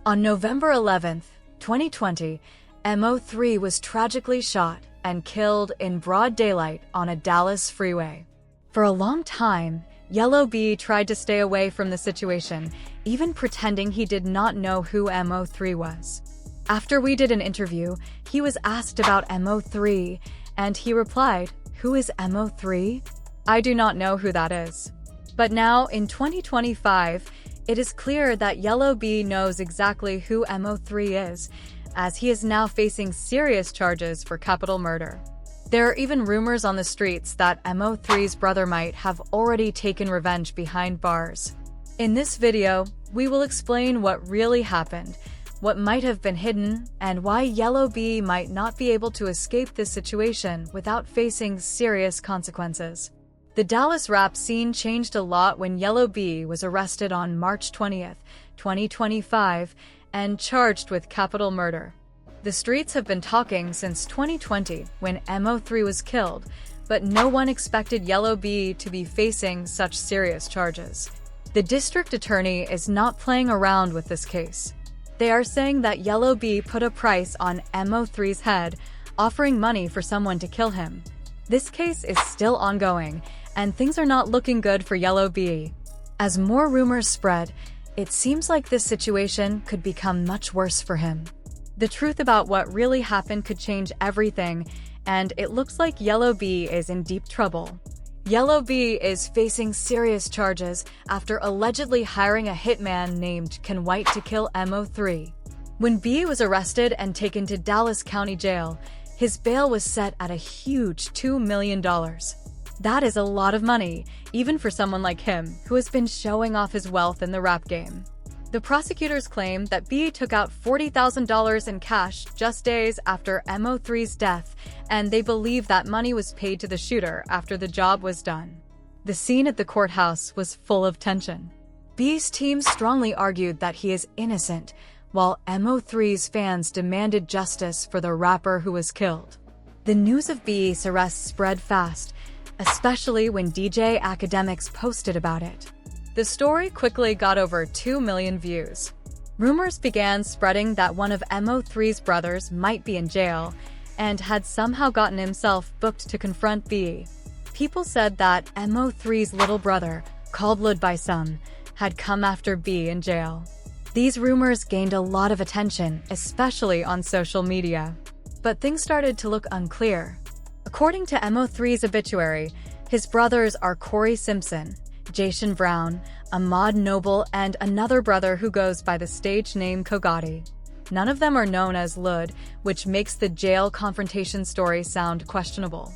On November 11th, 2020, MO3 was tragically shot and killed in broad daylight on a Dallas freeway. For a long time, Yella Beezy tried to stay away from the situation, even pretending he did not know who MO3 was. After we did an interview, he was asked about MO3, and he replied, "Who is MO3? I do not know who that is." But now, in 2025, it is clear that Yella Beezy knows exactly who MO3 is, as he is now facing serious charges for capital murder. There are even rumors on the streets that MO3's brother might have already taken revenge behind bars. In this video, we will explain what really happened, what might have been hidden, and why Yella Beezy might not be able to escape this situation without facing serious consequences. The Dallas rap scene changed a lot when Yella Beezy was arrested on March 20th, 2025, and charged with capital murder. The streets have been talking since 2020 when MO3 was killed, but no one expected Yella Beezy to be facing such serious charges. The district attorney is not playing around with this case. They are saying that Yella Beezy put a price on MO3's head, offering money for someone to kill him. This case is still ongoing, and things are not looking good for Yella Beezy. As more rumors spread, it seems like this situation could become much worse for him. The truth about what really happened could change everything, and it looks like Yella Beezy is in deep trouble. Yella Beezy is facing serious charges after allegedly hiring a hitman named Ken White to kill MO3. When Beezy was arrested and taken to Dallas County Jail, his bail was set at a huge $2 million. That is a lot of money, even for someone like him, who has been showing off his wealth in the rap game. The prosecutors claim that Beezy took out $40,000 in cash just days after MO3's death, and they believe that money was paid to the shooter after the job was done. The scene at the courthouse was full of tension. Beezy's team strongly argued that he is innocent, while MO3's fans demanded justice for the rapper who was killed. The news of Beezy's arrest spread fast, especially when DJ Academics posted about it. The story quickly got over 2 million views. Rumors began spreading that one of MO3's brothers might be in jail and had somehow gotten himself booked to confront Beezy. People said that MO3's little brother, called Lud by some, had come after Beezy in jail. These rumors gained a lot of attention, especially on social media. But things started to look unclear. According to MO3's obituary, his brothers are Corey Simpson, Jason Brown, Ahmad Noble, and another brother who goes by the stage name Kogati. None of them are known as Lud, which makes the jail confrontation story sound questionable.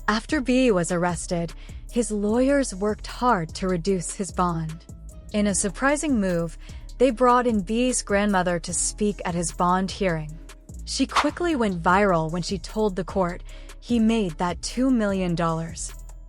After Beezy was arrested, his lawyers worked hard to reduce his bond. In a surprising move, they brought in Beezy's grandmother to speak at his bond hearing. She quickly went viral when she told the court he made that $2 million.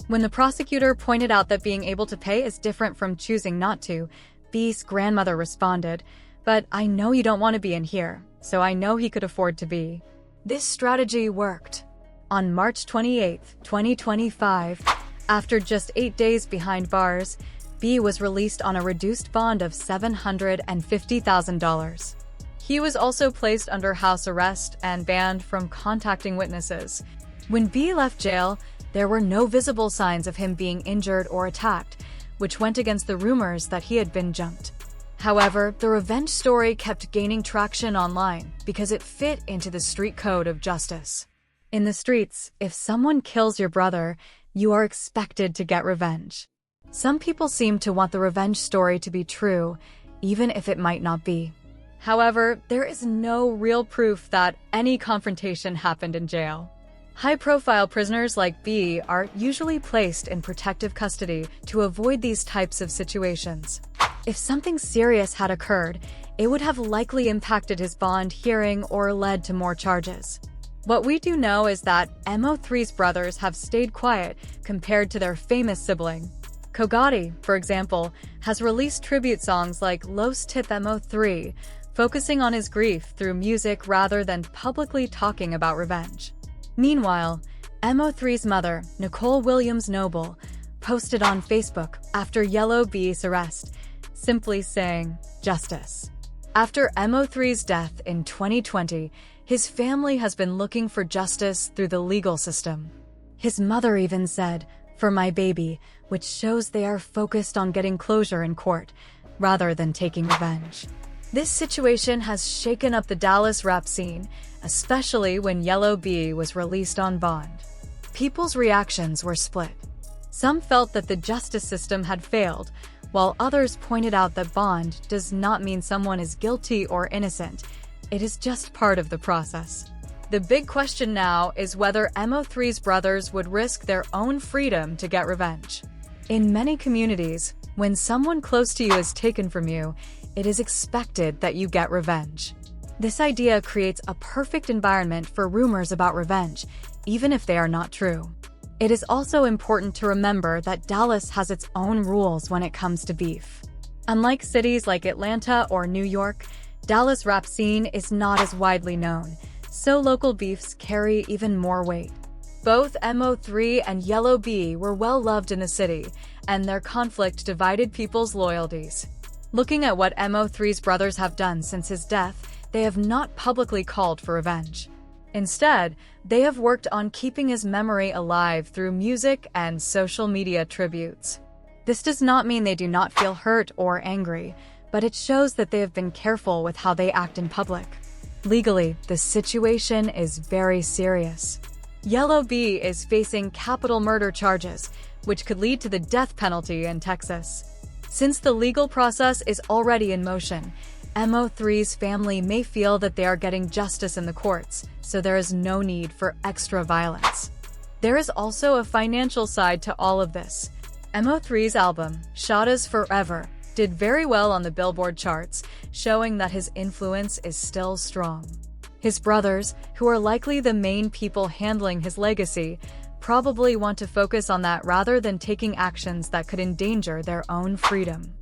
When the prosecutor pointed out that being able to pay is different from choosing not to, Beezy's grandmother responded, "But I know you don't want to be in here, so I know he could afford to be." This strategy worked. On March 28, 2025, after just 8 days behind bars, Beezy was released on a reduced bond of $750,000. He was also placed under house arrest and banned from contacting witnesses. When Beezy left jail, there were no visible signs of him being injured or attacked, which went against the rumors that he had been jumped. However, the revenge story kept gaining traction online because it fit into the street code of justice. In the streets, if someone kills your brother, you are expected to get revenge. Some people seem to want the revenge story to be true, even if it might not be. However, there is no real proof that any confrontation happened in jail. High-profile prisoners like Beezy are usually placed in protective custody to avoid these types of situations. If something serious had occurred, it would have likely impacted his bond hearing or led to more charges. What we do know is that MO3's brothers have stayed quiet compared to their famous sibling. Kogati, for example, has released tribute songs like Los Tip MO3, focusing on his grief through music rather than publicly talking about revenge. Meanwhile, MO3's mother, Nicole Williams Noble, posted on Facebook after Yella Beezy's arrest, simply saying, "Justice." After MO3's death in 2020, his family has been looking for justice through the legal system. His mother even said, "For my baby," which shows they are focused on getting closure in court, rather than taking revenge. This situation has shaken up the Dallas rap scene, especially when Yella Beezy was released on bond. People's reactions were split. Some felt that the justice system had failed, while others pointed out that bond does not mean someone is guilty or innocent. It is just part of the process. The big question now is whether MO3's brothers would risk their own freedom to get revenge. In many communities, when someone close to you is taken from you, it is expected that you get revenge. This idea creates a perfect environment for rumors about revenge, even if they are not true. It is also important to remember that Dallas has its own rules when it comes to beef. Unlike cities like Atlanta or New York, Dallas' rap scene is not as widely known, so local beefs carry even more weight. Both MO3 and Yella Beezy were well loved in the city, and their conflict divided people's loyalties. Looking at what MO3's brothers have done since his death, they have not publicly called for revenge. Instead, they have worked on keeping his memory alive through music and social media tributes. This does not mean they do not feel hurt or angry, but it shows that they have been careful with how they act in public. Legally, the situation is very serious. Yella Beezy is facing capital murder charges, which could lead to the death penalty in Texas. Since the legal process is already in motion, MO3's family may feel that they are getting justice in the courts, so there is no need for extra violence. There is also a financial side to all of this. MO3's album, Shada's Forever, did very well on the Billboard charts, showing that his influence is still strong. His brothers, who are likely the main people handling his legacy, probably want to focus on that rather than taking actions that could endanger their own freedom.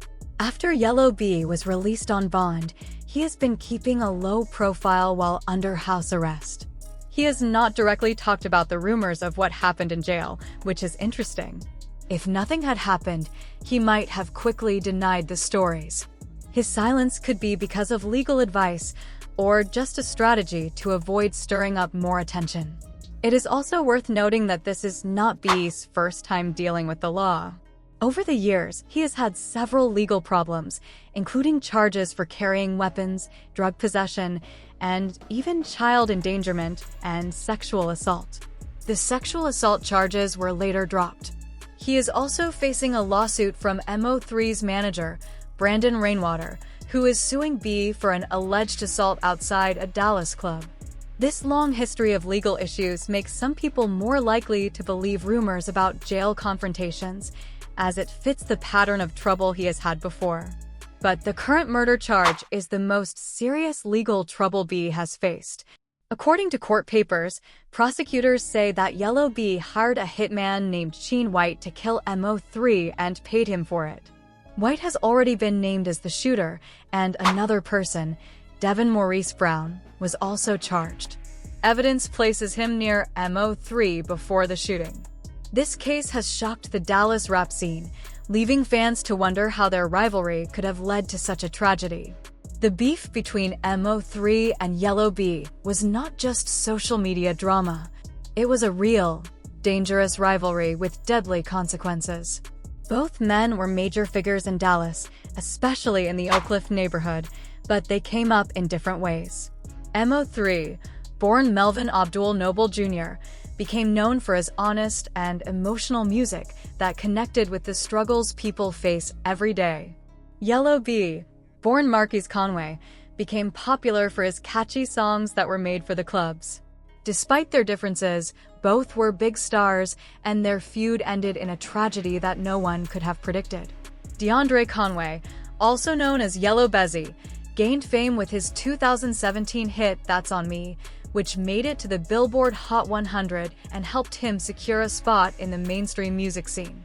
After Yella Beezy was released on bond, he has been keeping a low profile while under house arrest. He has not directly talked about the rumors of what happened in jail, which is interesting. If nothing had happened, he might have quickly denied the stories. His silence could be because of legal advice or just a strategy to avoid stirring up more attention. It is also worth noting that this is not Beezy's first time dealing with the law. Over the years, he has had several legal problems, including charges for carrying weapons, drug possession, and even child endangerment and sexual assault. The sexual assault charges were later dropped. He is also facing a lawsuit from MO3's manager, Brandon Rainwater, who is suing Beezy for an alleged assault outside a Dallas club. This long history of legal issues makes some people more likely to believe rumors about jail confrontations, as it fits the pattern of trouble he has had before. But the current murder charge is the most serious legal trouble Beezy has faced. According to court papers, prosecutors say that Yella Beezy hired a hitman named Sheen White to kill MO3 and paid him for it. White has already been named as the shooter, and another person, Devin Maurice Brown, was also charged. Evidence places him near MO3 before the shooting. This case has shocked the Dallas rap scene, leaving fans to wonder how their rivalry could have led to such a tragedy. The beef between MO3 and Yella Beezy was not just social media drama. It was a real, dangerous rivalry with deadly consequences. Both men were major figures in Dallas, especially in the Oak Cliff neighborhood, but they came up in different ways. MO3, born Melvin Abdul Noble Jr., became known for his honest and emotional music that connected with the struggles people face every day. Yella Beezy, born Marquise Conway, became popular for his catchy songs that were made for the clubs. Despite their differences, both were big stars, and their feud ended in a tragedy that no one could have predicted. DeAndre Conway, also known as Yella Beezy, gained fame with his 2017 hit That's On Me, which made it to the Billboard Hot 100 and helped him secure a spot in the mainstream music scene.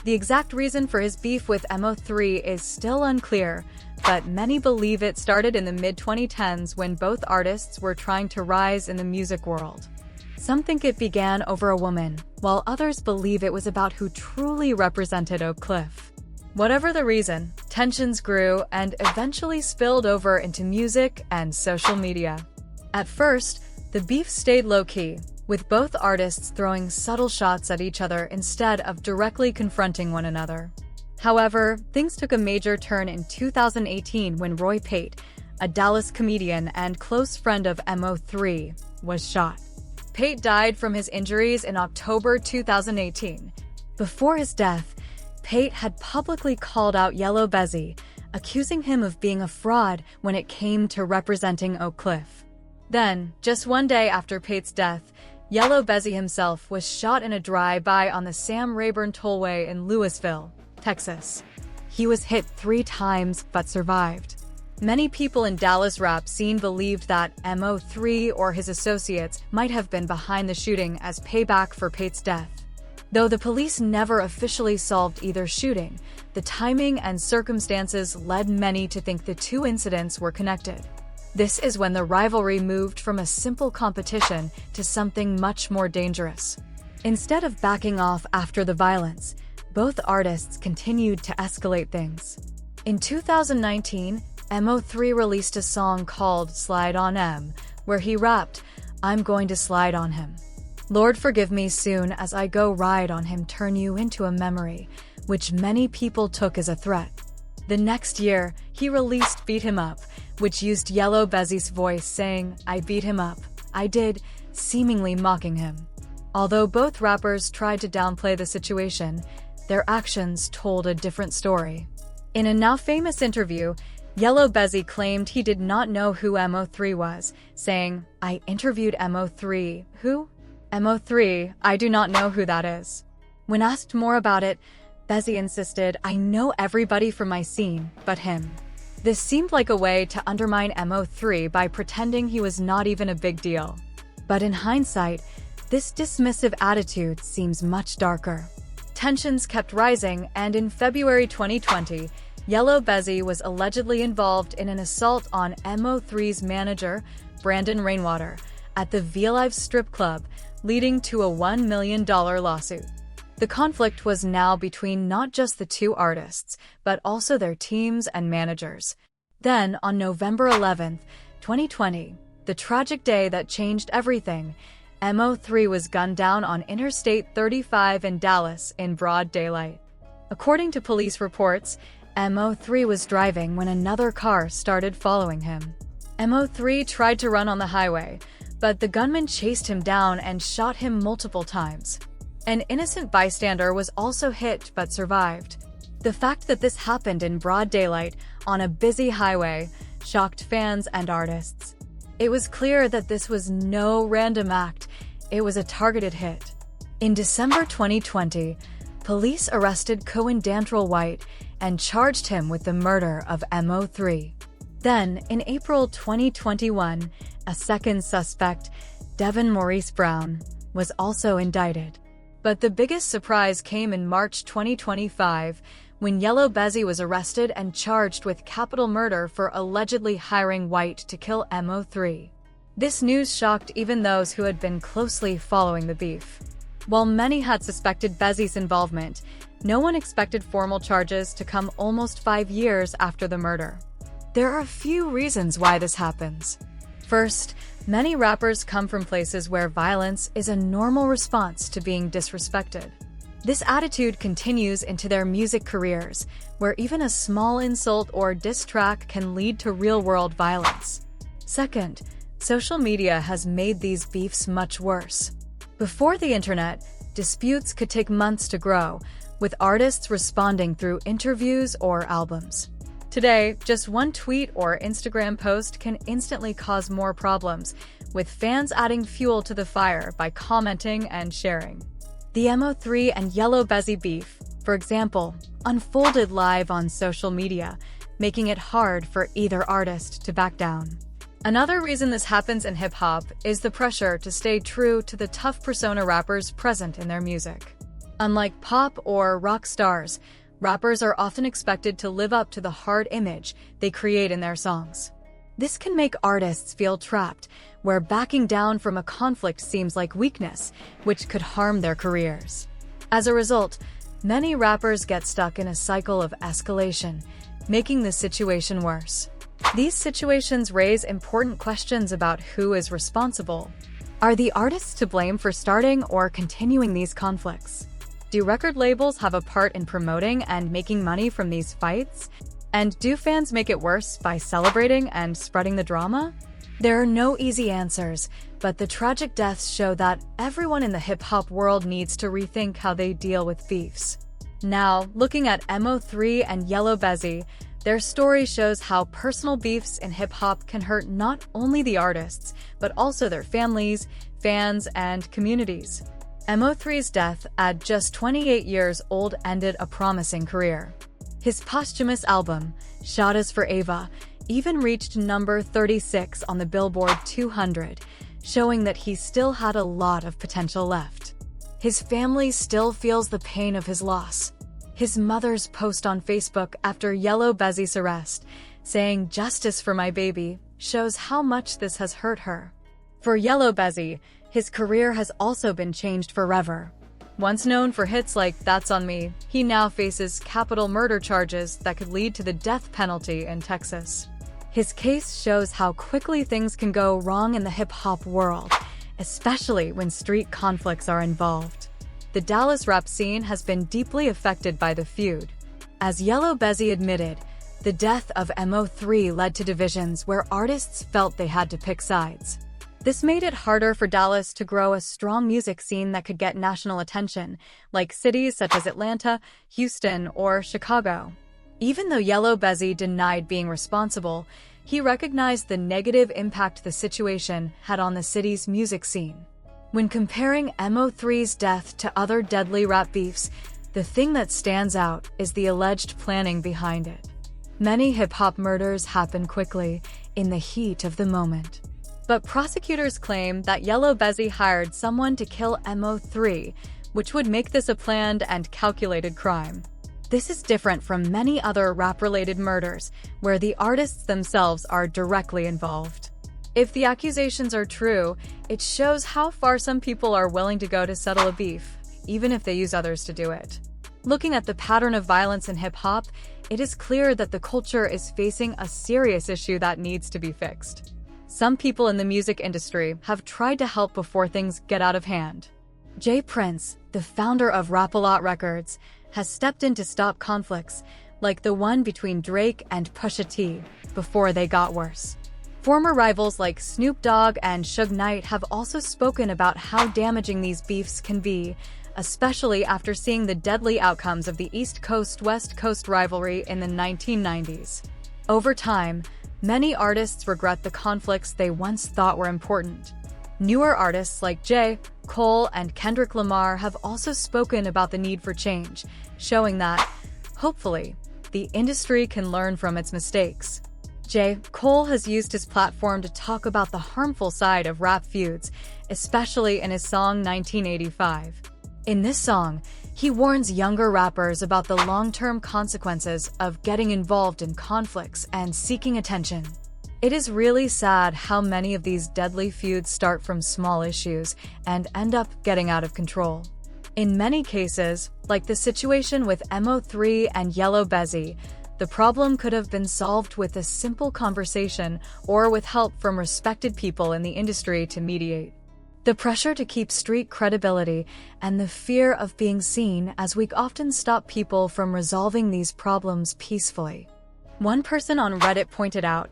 The exact reason for his beef with MO3 is still unclear, but many believe it started in the mid-2010s when both artists were trying to rise in the music world. Some think it began over a woman, while others believe it was about who truly represented Oak Cliff. Whatever the reason, tensions grew and eventually spilled over into music and social media. At first, the beef stayed low-key, with both artists throwing subtle shots at each other instead of directly confronting one another. However, things took a major turn in 2018 when Roy Pate, a Dallas comedian and close friend of MO3, was shot. Pate died from his injuries in October 2018. Before his death, Pate had publicly called out Yella Beezy, accusing him of being a fraud when it came to representing Oak Cliff. Then, just one day after Pate's death, Yella Beezy himself was shot in a drive-by on the Sam Rayburn Tollway in Louisville, Texas. He was hit 3 times but survived. Many people in Dallas rap scene believed that MO3 or his associates might have been behind the shooting as payback for Pate's death. Though the police never officially solved either shooting, the timing and circumstances led many to think the two incidents were connected. This is when the rivalry moved from a simple competition to something much more dangerous. Instead of backing off after the violence, both artists continued to escalate things. In 2019, MO3 released a song called Slide on M, where he rapped, "I'm going to slide on him. Lord forgive me soon as I go ride on him, turn you into a memory," which many people took as a threat. The next year, he released Beat Him Up, which used Yella Beezy's voice saying, "I beat him up, I did," seemingly mocking him. Although both rappers tried to downplay the situation, their actions told a different story. In a now famous interview, Yella Beezy claimed he did not know who MO3 was, saying, "I interviewed MO3. Who? MO3, I do not know who that is." When asked more about it, Beezy insisted, "I know everybody from my scene, but him." This seemed like a way to undermine MO3 by pretending he was not even a big deal. But in hindsight, this dismissive attitude seems much darker. Tensions kept rising, and in February 2020, Yella Beezy was allegedly involved in an assault on MO3's manager, Brandon Rainwater, at the VLive strip club, leading to a $1 million lawsuit. The conflict was now between not just the two artists, but also their teams and managers. Then, on November 11, 2020, the tragic day that changed everything, MO3 was gunned down on Interstate 35 in Dallas in broad daylight. According to police reports, MO3 was driving when another car started following him. MO3 tried to run on the highway, but the gunman chased him down and shot him multiple times. An innocent bystander was also hit but survived. The fact that this happened in broad daylight on a busy highway shocked fans and artists. It was clear that this was no random act, it was a targeted hit. In December 2020, police arrested Cohen Dantrell White and charged him with the murder of MO3. Then, in April 2021, a second suspect, Devin Maurice Brown, was also indicted. But the biggest surprise came in March 2025, when Yella Beezy was arrested and charged with capital murder for allegedly hiring White to kill MO3. This news shocked even those who had been closely following the beef. While many had suspected Beezy's involvement, no one expected formal charges to come almost 5 years after the murder. There are a few reasons why this happens. First, many rappers come from places where violence is a normal response to being disrespected. This attitude continues into their music careers, where even a small insult or diss track can lead to real-world violence. Second, social media has made these beefs much worse. Before the internet, disputes could take months to grow, with artists responding through interviews or albums. Today, just one tweet or Instagram post can instantly cause more problems, with fans adding fuel to the fire by commenting and sharing. The MO3 and Yella Beezy beef, for example, unfolded live on social media, making it hard for either artist to back down. Another reason this happens in hip-hop is the pressure to stay true to the tough persona rappers present in their music. Unlike pop or rock stars, rappers are often expected to live up to the hard image they create in their songs. This can make artists feel trapped, where backing down from a conflict seems like weakness, which could harm their careers. As a result, Many rappers get stuck in a cycle of escalation, making the situation worse. These situations raise important questions about who is responsible. Are the artists to blame for starting or continuing these conflicts? Do record labels have a part in promoting and making money from these fights? And do fans make it worse by celebrating and spreading the drama? There are no easy answers, but the tragic deaths show that everyone in the hip-hop world needs to rethink how they deal with beefs. Now, looking at MO3 and Yella Beezy, their story shows how personal beefs in hip-hop can hurt not only the artists, but also their families, fans, and communities. MO3's death at just 28 years old ended a promising career. His posthumous album, Shotas for Ava, even reached number 36 on the Billboard 200, showing that he still had a lot of potential left. His family still feels the pain of his loss. His mother's post on Facebook after Yella Beezy's arrest, saying "Justice for my baby," shows how much this has hurt her. For Yella Beezy, his career has also been changed forever. Once known for hits like "That's on Me," he now faces capital murder charges that could lead to the death penalty in Texas. His case shows how quickly things can go wrong in the hip-hop world, especially when street conflicts are involved. The Dallas rap scene has been deeply affected by the feud. As Yella Beezy admitted, the death of MO3 led to divisions where artists felt they had to pick sides. This made it harder for Dallas to grow a strong music scene that could get national attention, like cities such as Atlanta, Houston, or Chicago. Even though Yella Beezy denied being responsible, he recognized the negative impact the situation had on the city's music scene. When comparing MO3's death to other deadly rap beefs, the thing that stands out is the alleged planning behind it. Many hip-hop murders happen quickly, in the heat of the moment. But prosecutors claim that Yella Beezy hired someone to kill MO3, which would make this a planned and calculated crime. This is different from many other rap-related murders, where the artists themselves are directly involved. If the accusations are true, it shows how far some people are willing to go to settle a beef, even if they use others to do it. Looking at the pattern of violence in hip-hop, it is clear that the culture is facing a serious issue that needs to be fixed. Some people in the music industry have tried to help before things get out of hand. J. Prince, the founder of Rap-A-Lot Records, has stepped in to stop conflicts, like the one between Drake and Pusha T, before they got worse. Former rivals like Snoop Dogg and Suge Knight have also spoken about how damaging these beefs can be, especially after seeing the deadly outcomes of the East Coast-West Coast rivalry in the 1990s. Over time, many artists regret the conflicts they once thought were important. Newer artists like J. Cole and Kendrick Lamar have also spoken about the need for change, showing that, hopefully, the industry can learn from its mistakes. J. Cole has used his platform to talk about the harmful side of rap feuds, especially in his song 1985. In this song, he warns younger rappers about the long-term consequences of getting involved in conflicts and seeking attention. It is really sad how many of these deadly feuds start from small issues and end up getting out of control. In many cases, like the situation with MO3 and Yella Beezy, the problem could have been solved with a simple conversation or with help from respected people in the industry to mediate. The pressure to keep street credibility and the fear of being seen as weak often stop people from resolving these problems peacefully. One person on Reddit pointed out,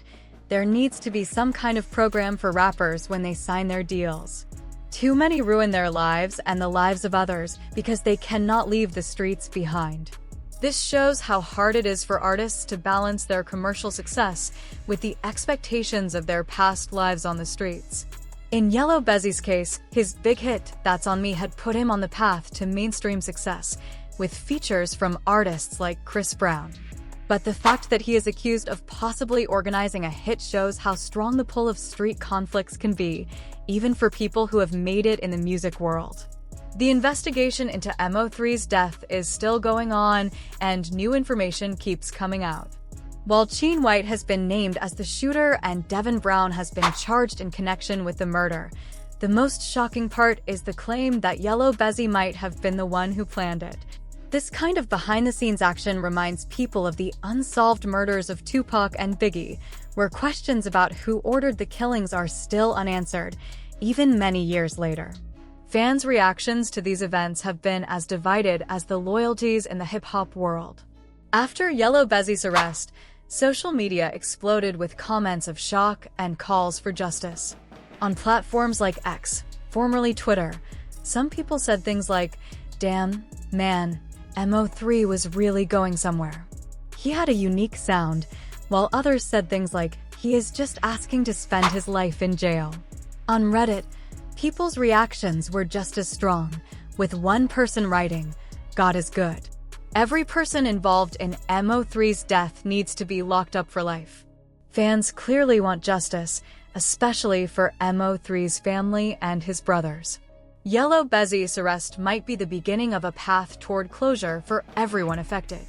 there needs to be some kind of program for rappers when they sign their deals. Too many ruin their lives and the lives of others because they cannot leave the streets behind. This shows how hard it is for artists to balance their commercial success with the expectations of their past lives on the streets. In Yella Beezy's case, his big hit, That's on Me, had put him on the path to mainstream success, with features from artists like Chris Brown. But the fact that he is accused of possibly organizing a hit shows how strong the pull of street conflicts can be, even for people who have made it in the music world. The investigation into MO3's death is still going on, and new information keeps coming out. While Cheen White has been named as the shooter and Devin Brown has been charged in connection with the murder, the most shocking part is the claim that Yella Beezy might have been the one who planned it. This kind of behind-the-scenes action reminds people of the unsolved murders of Tupac and Biggie, where questions about who ordered the killings are still unanswered, even many years later. Fans' reactions to these events have been as divided as the loyalties in the hip-hop world. After Yella Beezy's arrest, social media exploded with comments of shock and calls for justice. On platforms like X, formerly Twitter, some people said things like, "Damn, man, MO3 was really going somewhere. He had a unique sound," while others said things like, "He is just asking to spend his life in jail." On Reddit, people's reactions were just as strong, with one person writing, "God is good. Every person involved in MO3's death needs to be locked up for life." Fans clearly want justice, especially for MO3's family and his brothers. Yella Beezy's arrest might be the beginning of a path toward closure for everyone affected.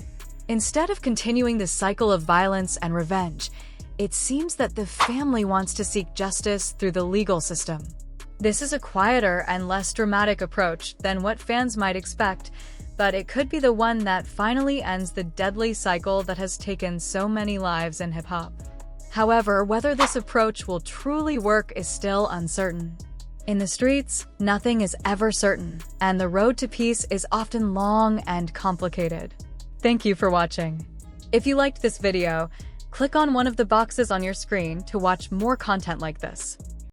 Instead of continuing the cycle of violence and revenge, it seems that the family wants to seek justice through the legal system. This is a quieter and less dramatic approach than what fans might expect, but it could be the one that finally ends the deadly cycle that has taken so many lives in hip-hop. However, whether this approach will truly work is still uncertain. In the streets, nothing is ever certain, and the road to peace is often long and complicated. Thank you for watching. If you liked this video, click on one of the boxes on your screen to watch more content like this.